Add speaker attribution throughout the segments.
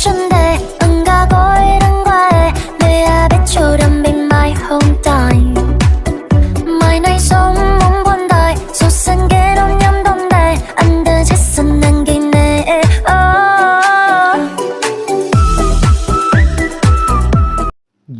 Speaker 1: 어쩐데 안 가고 이런 거에 내 아비처럼 be my home time My night song 몽본다이 소생계로 냠동다이 안 되겠어 난 기네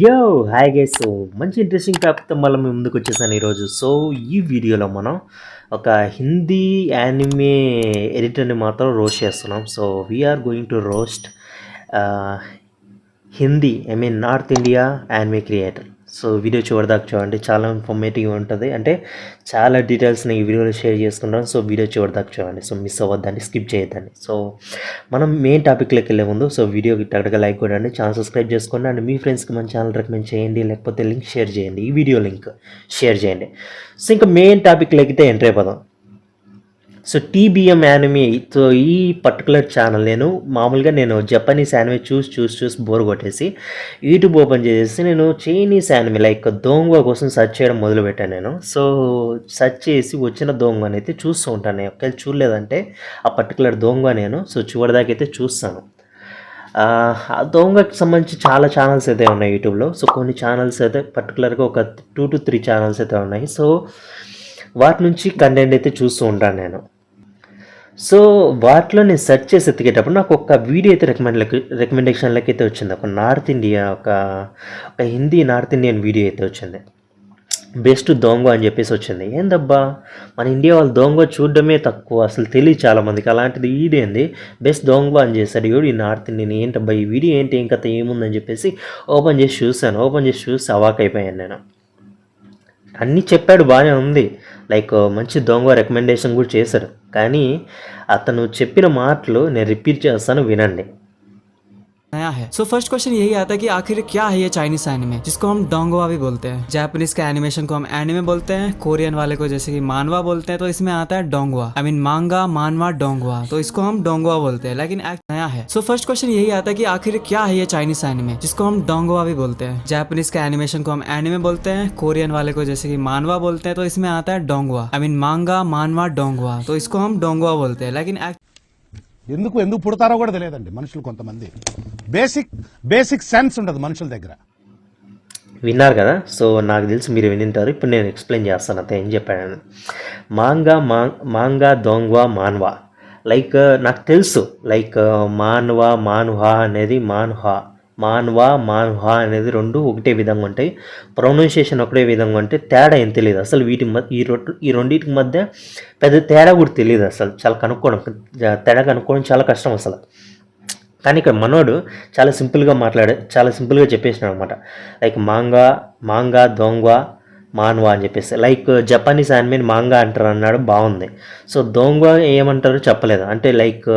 Speaker 2: Yo, hi guys. So మంచి interesting టాపిక్తో మళ్ళీ మేము ముందుకు వచ్చేసాను ఈరోజు. సో ఈ వీడియోలో మనం ఒక హిందీ యానిమే ఎడిటర్ని మాత్రం రోస్ట్ చేస్తున్నాం. So we are going to roast Hindi north India anime creator. So video చివరిదాకా చూడండి, చాలా ఇన్ఫర్మేటివ్గా ఉంటుంది. అంటే చాలా డీటెయిల్స్ని ఈ వీడియోలో షేర్ చేసుకుంటాం. సో వీడియో చివరిదాకా చూడండి, సో మిస్ అవ్వద్దండి, స్కిప్ చేయొద్దండి. సో మనం మెయిన్ టాపిక్లోకి వెళ్ళే ముందు సో వీడియోకి టగటగా లైక్ కొట్టండి, ఛానల్ సబ్స్క్రైబ్ చేసుకోండి, అండ్ మీ ఫ్రెండ్స్కి మన ఛానల్ రికమెండ్ చేయండి, లేకపోతే లింక్ షేర్ చేయండి, ఈ వీడియో లింక్ షేర్ చేయండి. సో ఇంకా మెయిన్ టాపిక్లోకి అయితే ఎంటర్ అయిపోదాం. So TBM anime. సో ఈ పర్టికులర్ ఛానల్ నేను జపనీస్ యానిమే చూసి బోర్ కొట్టేసి యూట్యూబ్ ఓపెన్ చేసేసి నేను చైనీస్ యానిమే లైక్ దోంగ కోసం సెర్చ్ చేయడం మొదలుపెట్టాను నేను. సో సెర్చ్ చేసి వచ్చిన దోంగని అయితే చూస్తూ ఉంటాను. ఒకవేళ చూడలేదంటే ఆ పర్టికులర్ దోంగ సో చివరిదాకా అయితే చూస్తాను. ఆ దోంగకి సంబంధించి చాలా ఛానల్స్ అయితే ఉన్నాయి యూట్యూబ్లో. సో కొన్ని ఛానల్స్ అయితే పర్టికులర్గా ఒక 2 to 3 ఛానల్స్ అయితే ఉన్నాయి. సో వాటి నుంచి కంటెంట్ అయితే చూస్తూ ఉంటాను నేను. సో వాటిలో నేను సెర్చ్ చేసి ఎత్తికేటప్పుడు నాకు ఒక వీడియో అయితే రికమెండేషన్లకి అయితే వచ్చింది. ఒక నార్త్ ఇండియా ఒక హిందీ నార్త్ ఇండియన్ వీడియో అయితే వచ్చింది. బెస్ట్ దొంగ అని చెప్పేసి వచ్చింది. ఏందబ్బా మన ఇండియా వాళ్ళు దొంగ చూడడమే తక్కువ, అసలు తెలియదు చాలామందికి. అలాంటిది ఈడేంది బెస్ట్ దొంగ అని చేశాడు ఈ నార్త్ ఇండియన్. ఏంటబ్బా ఈ వీడియో ఏంటి, ఏం కథ ఏముందని చెప్పేసి ఓపెన్ చేసి చూసి అవాక్ అయిపోయాను నేను. అన్నీ చెప్పాడు, బాగానే ఉంది, లైక్ మంచి దొంగ రికమెండేషన్ కూడా చేశాడు. కానీ అతను చెప్పిన మాటలు నేను రిపీట్ చేస్తాను, వినండి.
Speaker 3: नया है। सो फर्स्ट क्वेश्चन यही आता है कि आखिर क्या है ये चाइनीस एनिमे, जिसको हम डोंगवा भी बोलते हैं। जापानीज के एनिमेशन को हम एनिमे बोलते हैं, कोरियन वाले को जैसे कि मानवा बोलते हैं, तो इसमें आता है डोंगवा, मांगा मानवा डोंगवा, तो इसको हम डोंगवा बोलते हैं, लेकिन नया है। सो फर्स्ट क्वेश्चन यही आता है कि आखिर क्या है ये चाइनीस एनिमे, जिसको हम डोंगवा भी बोलते हैं। जापानीज के एनिमेशन को हम एनिमे बोलते हैं, कोरियन वाले को जैसे कि मानवा बोलते हैं, तो इसमें आता है डोंगवा, मांगा मानवा डोंगवा, तो इसको हम डोंगवा बोलते हैं, लेकिन
Speaker 4: ఎందుకు పుడతారో కూడా తెలియదండి మనుషులు. కొంతమంది బేసిక్ సెన్స్ ఉండదు మనుషుల దగ్గర.
Speaker 2: విన్నారు కదా. సో నాకు తెలిసి మీరు వినింటారు. ఇప్పుడు నేను ఎక్స్ప్లెయిన్ చేస్తాను అంతే ఏం చెప్పాను. మాంగా దొంగవా మాన్వా, లైక్ నాకు తెలుసు లైక్ మాన్వా అనేది మాన్వా అనేది రెండు ఒకటే విధంగా ఉంటాయి, ప్రొనౌన్సియేషన్ ఒకటే విధంగా ఉంటాయి. తేడా ఏం తెలియదు అసలు. ఈ రెండింటికి మధ్య పెద్ద తేడా కూడా తెలియదు అసలు. తేడా కనుక్కోవడం చాలా కష్టం అసలు. కానీ ఇక్కడ మనోడు చాలా సింపుల్గా చెప్పేసినాడు అనమాట. లైక్ మాంగా దొంగ మాన్వా అని చెప్పేసి. లైక్ జపానీస్ యానిమే మాంగా అంటారు అన్నాడు, బాగుంది. సో దొంగ ఏమంటారో చెప్పలేదు. అంటే లైక్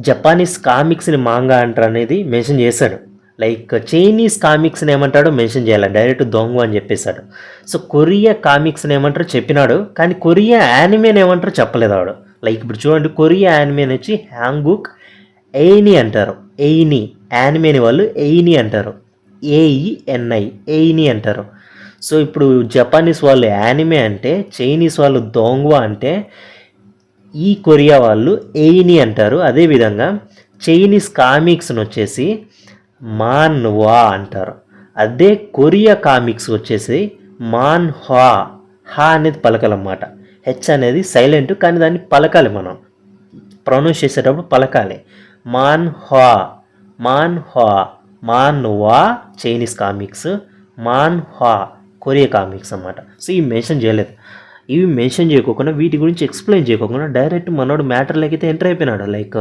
Speaker 2: జపానీస్ కామిక్స్ని మాంగా అంటారు అనేది మెన్షన్ చేశాడు. లైక్ చైనీస్ కామిక్స్ని ఏమంటాడో మెన్షన్ చేయాలి, డైరెక్ట్ దొంగ అని చెప్పేశాడు. సో కొరియా కామిక్స్ని ఏమంటారో చెప్పినాడు, కానీ కొరియా యానిమేని ఏమంటారో చెప్పలేదు వాడు. లైక్ ఇప్పుడు చూడండి, కొరియా యానిమేని వచ్చి హ్యాంగుక్ ఎయిని అంటారు. యానిమేని వాళ్ళు ఎయిని అంటారు, ఎయిని అంటారు. సో ఇప్పుడు జపానీస్ వాళ్ళు యానిమే అంటే, చైనీస్ వాళ్ళు దొంగ అంటే, ఈ కొరియా వాళ్ళు ఎయిని అంటారు. అదేవిధంగా చైనీస్ కామిక్స్ని వచ్చేసి మాన్వా అంటారు. అదే కొరియా కామిక్స్ వచ్చేసి మాన్హా అనేది పలకాలన్నమాట. హెచ్ అనేది సైలెంట్, కానీ దాన్ని పలకాలి, మనం ప్రొనౌన్స్ చేసేటప్పుడు పలకాలి. మాన్వా చైనీస్ కామిక్స్, మాన్హా కొరియా కామిక్స్ అన్నమాట. సో ఇవి మెన్షన్ చేయలేదు. ఇవి మెన్షన్ చేయకోకుండా, వీటి గురించి ఎక్స్ప్లెయిన్ చేయకోకుండా డైరెక్ట్ మనోడు మ్యాటర్లోకి అయితే ఎంటర్ అయిపోయినాడు. లైక్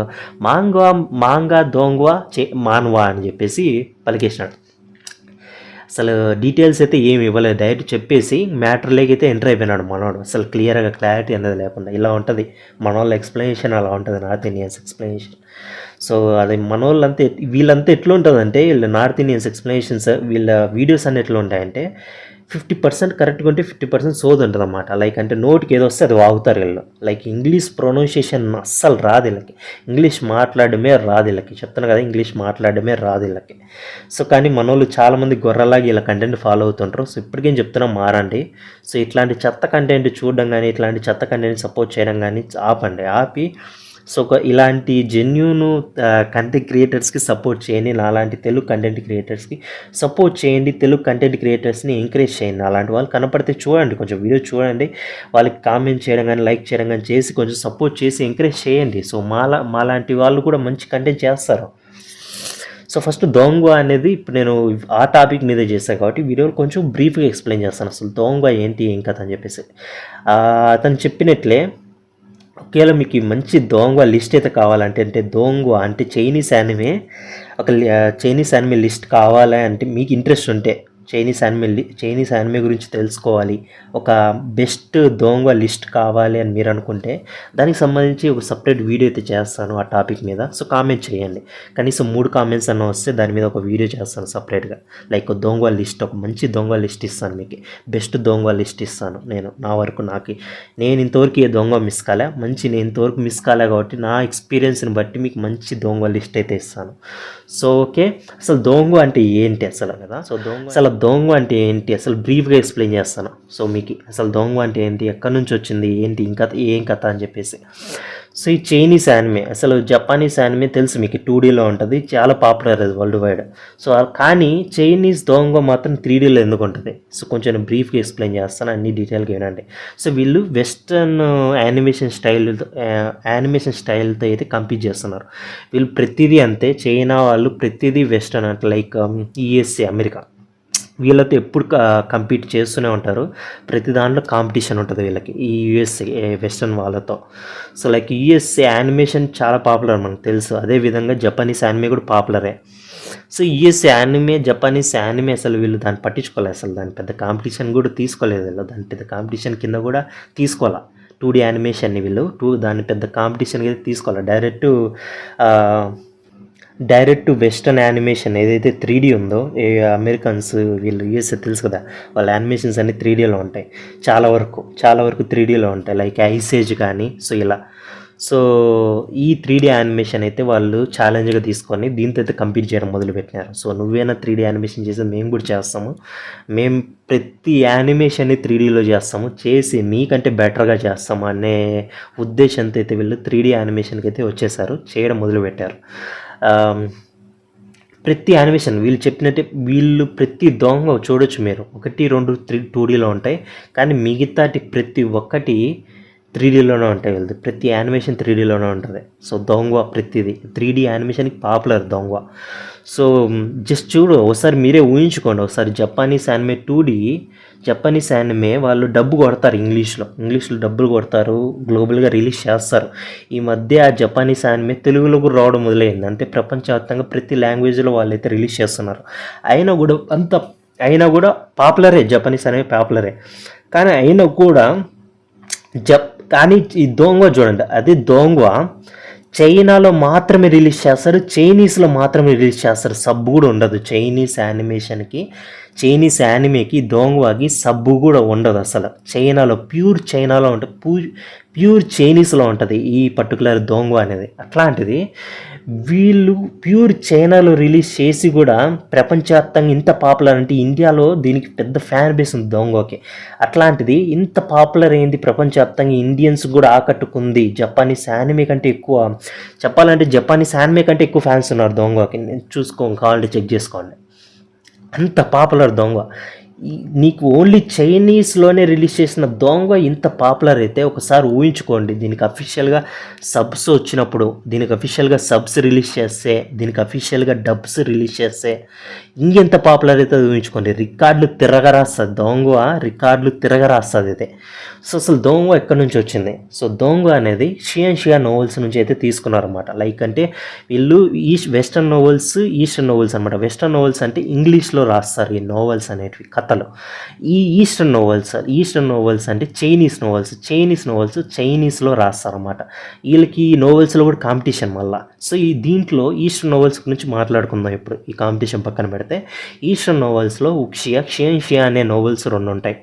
Speaker 2: మాంగా దొంగవా మాన్వా అని చెప్పేసి పలికేసినాడు. అసలు డీటెయిల్స్ అయితే ఏమి ఇవ్వలేదు, డైరెక్ట్ చెప్పేసి మ్యాటర్లోకి అయితే ఎంటర్ అయిపోయినాడు మనోడు. అసలు క్లారిటీ అనేది లేకుండా. ఇలా ఉంటుంది మనోళ్ళ ఎక్స్ప్లెనేషన్, అలా ఉంటుంది నార్త్ ఇండియన్స్ ఎక్స్ప్లెనేషన్. సో అది వీళ్ళంతా ఎట్లా ఉంటుందంటే, వీళ్ళ నార్త్ ఇండియన్స్ ఎక్స్ప్లెనేషన్స్, వీళ్ళ వీడియోస్ అన్నీ ఎట్లా ఉంటాయంటే 50% కరెక్ట్గా ఉంటే 50% సోది ఉంటుంది అన్నమాట. లైక్ అంటే నోటికి ఏదో వస్తే అది వాగుతారు వీళ్ళు. లైక్ ఇంగ్లీష్ ప్రొనౌన్సియేషన్ అస్సలు రాదు వీళ్ళకి, ఇంగ్లీష్ మాట్లాడమే రాదు వీళ్ళకి. చెప్తాను కదా, ఇంగ్లీష్ మాట్లాడమే రాదు వీళ్ళకి. సో కానీ మనోళ్ళు చాలామంది గొర్రెలాగా ఇలా కంటెంట్ ఫాలో అవుతుంటారు. సో ఇప్పటికేం చెప్తున్నా, మారండి. సో ఇట్లాంటి చెత్త కంటెంట్ చూడడం కానీ, ఇట్లాంటి చెత్త కంటెంట్ సపోర్ట్ చేయడం కానీ ఆపండి. ఆపి సో ఇలాంటి జెన్యూన్ కంటెంట్ క్రియేటర్స్కి సపోర్ట్ చేయండి, నాలాంటి తెలుగు కంటెంట్ క్రియేటర్స్కి సపోర్ట్ చేయండి, తెలుగు కంటెంట్ క్రియేటర్స్ని ఎంకరేజ్ చేయండి. అలాంటి వాళ్ళు కనపడితే చూడండి, కొంచెం వీడియో చూడండి, వాళ్ళకి కామెంట్ చేయడం కానీ లైక్ చేయడం కానీ చేసి కొంచెం సపోర్ట్ చేసి ఎంకరేజ్ చేయండి. సో మాలాంటి వాళ్ళు కూడా మంచి కంటెంట్ చేస్తారు. సో ఫస్ట్ దోంగ అనేది ఇప్పుడు నేను ఆ టాపిక్ మీద చేశాను కాబట్టి వీడియోలో కొంచెం బ్రీఫ్గా ఎక్స్ప్లెయిన్ చేస్తాను అసలు దోంగ ఏంటి ఏం కథ అని చెప్పేసి. అతను చెప్పినట్లే ఒకవేళ మీకు మంచి దోంగ లిస్ట్ అయితే కావాలంటే, అంటే దోంగ అంటే చైనీస్ యానిమే లిస్ట్ కావాలి అంటే మీకు ఇంట్రెస్ట్ ఉంటే, చైనీస్ యానిమే గురించి తెలుసుకోవాలి, ఒక బెస్ట్ దోంగ లిస్ట్ కావాలి అని మీరు అనుకుంటే దానికి సంబంధించి ఒక సపరేట్ వీడియో అయితే చేస్తాను ఆ టాపిక్ మీద. సో కామెంట్ చేయండి, కనీసం 3 కామెంట్స్ అన్న వస్తే దాని మీద ఒక వీడియో చేస్తాను సపరేట్గా. లైక్ దోంగ లిస్ట్, ఒక మంచి దోంగ లిస్ట్ ఇస్తాను మీకు, బెస్ట్ దోంగ లిస్ట్ ఇస్తాను నేను. నా వరకు నేను ఇంతవరకు ఏ దోంగ మిస్ కాలే, నేను ఇంతవరకు మిస్ కాలే కాబట్టి నా ఎక్స్పీరియన్స్ని బట్టి మీకు మంచి దోంగ లిస్ట్ అయితే ఇస్తాను. సో ఓకే, అసలు దోంగ అంటే ఏంటి అసలు కదా. సో దోంగ అంటే ఏంటి అసలు బ్రీఫ్గా ఎక్స్ప్లెయిన్ చేస్తాను. సో మీకు అసలు దోంగ అంటే ఏంటి, ఎక్కడి నుంచి వచ్చింది, ఏంటి ఇంకా ఏం కథ అని చెప్పేసి. సో ఈ చైనీస్ యానిమే, అసలు జపానీస్ యానిమే తెలుసు మీకు 2Dలో ఉంటుంది, చాలా పాపులర్ అది వరల్డ్ వైడ్. సో కానీ చైనీస్ దోంగ మాత్రం 3Dలో ఎందుకు ఉంటుంది, సో కొంచెం నేను బ్రీఫ్గా ఎక్స్ప్లెయిన్ చేస్తాను, అన్ని డీటెయిల్గా వినండి. సో వీళ్ళు వెస్టర్న్ యానిమేషన్ స్టైల్తో అయితే కంపీట్ చేస్తున్నారు. వీళ్ళు ప్రతిదీ అంతే, చైనా వాళ్ళు ప్రతిదీ వెస్టర్న్ అంటే లైక్ USA అమెరికా, వీళ్ళతో ఎప్పుడు కంపీట్ చేస్తూనే ఉంటారు. ప్రతి దాంట్లో కాంపిటీషన్ ఉంటుంది వీళ్ళకి ఈ USA వెస్టర్న్ వాళ్ళతో. సో లైక్ USA యానిమేషన్ చాలా పాపులర్ మనకు తెలుసు, అదేవిధంగా జపనీస్ యానిమే కూడా పాపులరే. So USA anime, Japanese anime అసలు వీళ్ళు దాన్ని పట్టించుకోలేదు, అసలు దాని పెద్ద కాంపిటీషన్ కూడా తీసుకోలేదు వీళ్ళు, దాని పెద్ద కాంపిటీషన్ కింద కూడా తీసుకోవాలి 2D యానిమేషన్ని వీళ్ళు. దాన్ని పెద్ద కాంపిటీషన్ అయితే తీసుకోవాలి. డైరెక్ట్ వెస్టర్న్ యానిమేషన్ ఏదైతే 3D ఉందో, అమెరికన్స్ వీళ్ళు USA తెలుసు కదా, వాళ్ళ యానిమేషన్స్ అన్ని 3Dలో ఉంటాయి, చాలా వరకు 3Dలో ఉంటాయి, లైక్ ఐస్ ఏజ్ కానీ. సో ఇలా సో ఈ 3D యానిమేషన్ అయితే వాళ్ళు ఛాలెంజ్గా తీసుకొని దీంతో అయితే కంపీట్ చేయడం మొదలుపెట్టినారు. సో నువ్వేనా 3D యానిమేషన్ చేసి మేము కూడా చేస్తాము, మేము ప్రతి యానిమేషన్ని 3Dలో చేసి మీకంటే బెటర్గా చేస్తాము అనే ఉద్దేశంతో అయితే వీళ్ళు 3D యానిమేషన్కి అయితే వచ్చేసారు, చేయడం మొదలుపెట్టారు. ప్రతి యానిమేషన్ వీళ్ళు చెప్పినట్టే, వీళ్ళు ప్రతి దోంగ చూడొచ్చు మీరు, 1, 2, 3 2Dలో ఉంటాయి, కానీ మిగతాటి ప్రతి ఒక్కటి 3Dలోనే ఉంటాయి. వీళ్ళది ప్రతి యానిమేషన్ 3Dలోనే ఉంటుంది. సో దోంగ ప్రతిదీ 3D యానిమేషన్కి పాపులర్ దోంగ. సో జస్ట్ చూడు ఒకసారి, మీరే ఊహించుకోండి ఒకసారి, Japanese anime 2D, Japanese anime వాళ్ళు డబ్బు కొడతారు, ఇంగ్లీష్లో డబ్బులు కొడతారు, గ్లోబల్గా రిలీజ్ చేస్తారు. ఈ మధ్య ఆ జపానీస్ యానిమే తెలుగులో కూడా రావడం మొదలైంది, అంటే ప్రపంచవ్యాప్తంగా ప్రతి లాంగ్వేజ్లో వాళ్ళైతే రిలీజ్ చేస్తున్నారు. అయినా కూడా పాపులరే, జపానీస్ యానిమే పాపులరే, కానీ అయినా కూడా కానీ ఈ దోంగ చూడండి, అదే దోంగ చైనాలో మాత్రమే రిలీజ్ చేస్తారు, చైనీస్లో మాత్రమే రిలీజ్ చేస్తారు, సబ్బు కూడా ఉండదు. చైనీస్ యానిమేకి దోంగవాకి సబ్బు కూడా ఉండదు అసలు. చైనాలో ప్యూర్ చైనాలో ఉంటుంది, ప్యూర్ చైనీస్లో ఉంటుంది ఈ పర్టికులర్ దోంగ అనేది. అట్లాంటిది వీళ్ళు ప్యూర్ చైనాలో రిలీజ్ చేసి కూడా ప్రపంచవ్యాప్తంగా ఇంత పాపులర్, అంటే ఇండియాలో దీనికి పెద్ద ఫ్యాన్ బేస్ ఉంది దోంగకి. అట్లాంటిది ఇంత పాపులర్ అయింది ప్రపంచవ్యాప్తంగా, ఇండియన్స్ కూడా ఆకట్టుకుంది. జపానీస్ యానిమే కంటే ఎక్కువ, చెప్పాలంటే జపానీస్ యానిమే కంటే ఎక్కువ ఫ్యాన్స్ ఉన్నారు దోంగకి. కావాలంటే చెక్ చేసుకోండి, అంత పాపులర్ దోంగ. నీకు ఓన్లీ చైనీస్లోనే రిలీజ్ చేసిన దోంగ ఇంత పాపులర్ అయితే ఒకసారి ఊహించుకోండి, దీనికి అఫీషియల్గా సబ్స్ వచ్చినప్పుడు, దీనికి అఫీషియల్గా సబ్స్ రిలీజ్ చేస్తే, దీనికి అఫీషియల్గా డబ్స్ రిలీజ్ చేస్తే ఇంకెంత పాపులర్ అయితే ఊహించుకోండి. రికార్డులు తిరగరాస్తుంది అయితే. సో అసలు దోంగ ఎక్కడి నుంచి వచ్చింది, సో దోంగ అనేది షియా నోవెల్స్ నుంచి అయితే తీసుకున్నారన్నమాట. లైక్ అంటే వీళ్ళు వెస్టర్న్ నోవెల్స్, ఈస్టర్న్ నోవెల్స్ అనమాట. వెస్టర్న్ నోవెల్స్ అంటే ఇంగ్లీష్లో రాస్తారు ఈ నోవెల్స్ అనేటివి, కథలు. ఈ ఈస్టర్న్ నోవెల్స్ అంటే చైనీస్ నోవెల్స్ చైనీస్లో రాస్తారన్నమాట. వీళ్ళకి ఈ నోవెల్స్లో కూడా కాంపిటీషన్ మళ్ళీ. సో దీంట్లో ఈస్టర్న్ నోవెల్స్ గురించి మాట్లాడుకుందాం ఇప్పుడు. ఈ కాంపిటీషన్ పక్కన పెడితే ఈస్టర్న్ నోవెల్స్లో షియా అనే నోవెల్స్ 2 ఉంటాయి.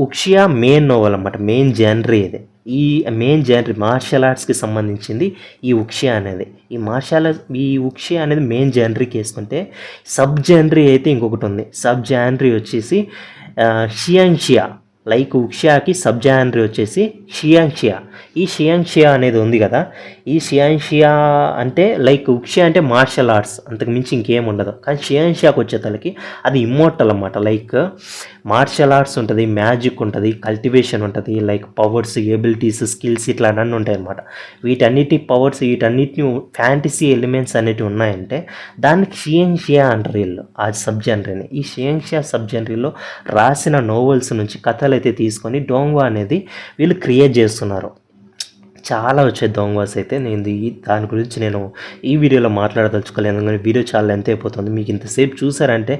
Speaker 2: ఉక్షియా మెయిన్ నోవెల్ అన్నమాట, మెయిన్ జానరీ ఇది. ఈ మెయిన్ జానరీ మార్షల్ ఆర్ట్స్కి సంబంధించింది ఈ ఉక్షియా అనేది. ఈ ఉక్షియా అనేది మెయిన్ జానరీకి వేసుకుంటే సబ్ జానరీ అయితే ఇంకొకటి ఉంది. సబ్ జానరీ వచ్చేసి షియాంగ్షియా లైక్ ఉక్షియాకి సబ్ జానరీ వచ్చేసి షియాంగ్షియా. ఈ షియాంగ్షియా అనేది ఉంది కదా, ఈ షియాంగ్షియా అంటే లైక్ ఉక్షియా అంటే మార్షల్ ఆర్ట్స్, అంతకు మించి ఇంకేం ఉండదు. కానీ షియాంగ్షియాకి వచ్చేతలకి అది ఇమ్మోర్టల్ అన్నమాట. లైక్ మార్షల్ ఆర్ట్స్ ఉంటుంది, మ్యాజిక్ ఉంటుంది, కల్టివేషన్ ఉంటుంది, లైక్ పవర్స్, ఎబిలిటీస్, స్కిల్స్ ఇట్లా అన్నీ ఉంటాయి అన్నమాట. వీటన్నిటి పవర్స్, వీటన్నిటిని ఫ్యాంటసీ ఎలిమెంట్స్ అనేటివి ఉన్నాయంటే దానికి షియాంగ్షియా అంటారు వీళ్ళు, ఆ సబ్ జనరీని. ఈ షియాంగ్షియా సబ్ జనరీలో రాసిన నోవెల్స్ నుంచి కథలు అయితే తీసుకొని డోంగ్వా అనేది వీళ్ళు క్రియేట్ చేస్తున్నారు. చాలా వచ్చాయి దొంగవాస్ అయితే. దాని గురించి నేను ఈ వీడియోలో మాట్లాడదలుచుకోలేను, ఎందుకంటే వీడియో చాలా లెంత్ అయిపోతుంది. మీకు ఇంతసేపు చూసారంటే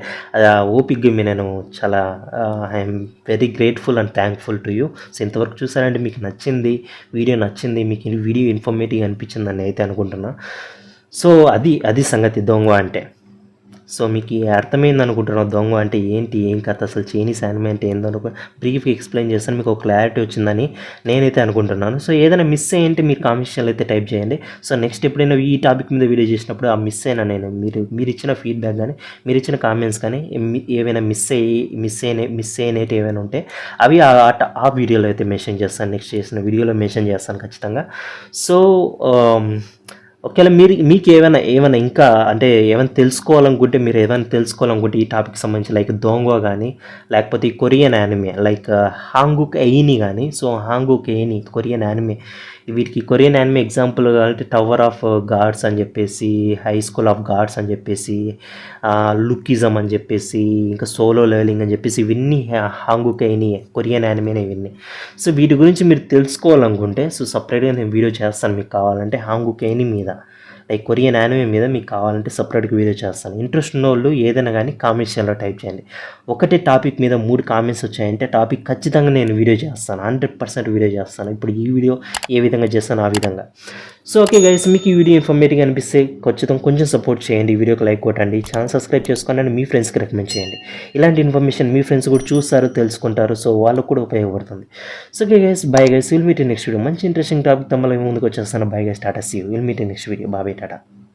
Speaker 2: ఓపిక్గా నేను చాలా I'm very grateful and thankful to you. So ఇంతవరకు చూసారంటే మీకు నచ్చింది, వీడియో నచ్చింది, మీకు ఈ వీడియో ఇన్ఫర్మేటివ్ అనిపించిందని అయితే అనుకుంటున్నా. సో అది సంగతి దొంగ అంటే. సో మీకు అర్థమైంది అనుకుంటున్నాను దొంగ అంటే ఏంటి, ఏం కథ, అసలు చైనీస్ యానిమే అంటే ఏందో బ్రీఫ్గా ఎక్స్ప్లెయిన్ చేస్తాను, మీకు ఒక క్లారిటీ వచ్చిందని నేనైతే అనుకుంటున్నాను. సో ఏదైనా మిస్ అయ్యింటే మీరు కామెంట్స్లో అయితే టైప్ చేయండి. సో నెక్స్ట్ ఎప్పుడైనా ఈ టాపిక్ మీద వీడియో చేసినప్పుడు ఆ మిస్ అయినా నేను మీరు ఇచ్చిన ఫీడ్బ్యాక్ కానీ, మీరు ఇచ్చిన కామెంట్స్ కానీ ఏవైనా మిస్ అయినట్టు ఏమైనా ఉంటే అవి ఆ వీడియోలో అయితే మెన్షన్ చేస్తాను, నెక్స్ట్ చేసిన వీడియోలో మెన్షన్ చేస్తాను ఖచ్చితంగా. సో ఒకవేళ మీకు ఏమైనా ఇంకా అంటే ఏమైనా తెలుసుకోవాలనుకుంటే, మీరు ఏమైనా తెలుసుకోవాలనుకుంటే ఈ టాపిక్ సంబంధించి లైక్ దోంగ్వా కానీ, లేకపోతే ఈ కొరియన్ యానిమే లైక్ హాంగుక్ ఎయిని కానీ. సో హాంగుక్ ఎయిని కొరియన్ యానిమే, వీటికి కొరియన్ యానిమే ఎగ్జాంపుల్ అంటే టవర్ ఆఫ్ గాడ్స్ అని చెప్పేసి, హై స్కూల్ ఆఫ్ గాడ్స్ అని చెప్పేసి, లుకిజం అని చెప్పేసి, ఇంకా సోలో లెవెలింగ్ అని చెప్పేసి, ఇవన్నీ హాంగుక్ ఎయిని కొరియన్ యానిమేనే ఇవన్నీ. సో వీటి గురించి మీరు తెలుసుకోవాలనుకుంటే సో సపరేట్గా నేను వీడియో చేస్తాను, మీకు కావాలంటే హాంగుక్ ఎయిని మీద, లైక్ కొరియన్ యానిమే మీద మీకు కావాలంటే సపరేట్గా వీడియో చేస్తాను. ఇంట్రెస్ట్ ఉన్న వాళ్ళు ఏదైనా కానీ కామెంట్స్లో టైప్ చేయండి. ఒకటే టాపిక్ మీద 3 కామెంట్స్ వచ్చాయంటే టాపిక్ ఖచ్చితంగా నేను వీడియో చేస్తాను, 100% వీడియో చేస్తాను. ఇప్పుడు ఈ వీడియో ఏ విధంగా చేస్తాను ఆ విధంగా. సో ఓకే గైస్, మీకు ఈ వీడియో ఇన్ఫర్మేటివ్గా అనిపిస్తే కొంచెం సపోర్ట్ చేయండి, ఈ వీడియోకి లైక్ కొట్టండి, ఛానల్ సబ్స్క్రైబ్ చేసుకోండి అండ్ మీ ఫ్రెండ్స్కి రికమెండ్ చేయండి. ఇలాంటి ఇన్ఫర్మేషన్ మీ ఫ్రెండ్స్ కూడా చూస్తారు, తెలుసుకుంటారు, సో వాళ్ళకు కూడా ఉపయోగపడుతుంది. So okay guys, bye guys, will meet next video. మంచి ఇంట్రెస్టింగ్ టాపిక్ తమ్మలో ముందుకు వచ్చేస్తాను. Bye guys, tata, see you, will meet next video. Bye Tata.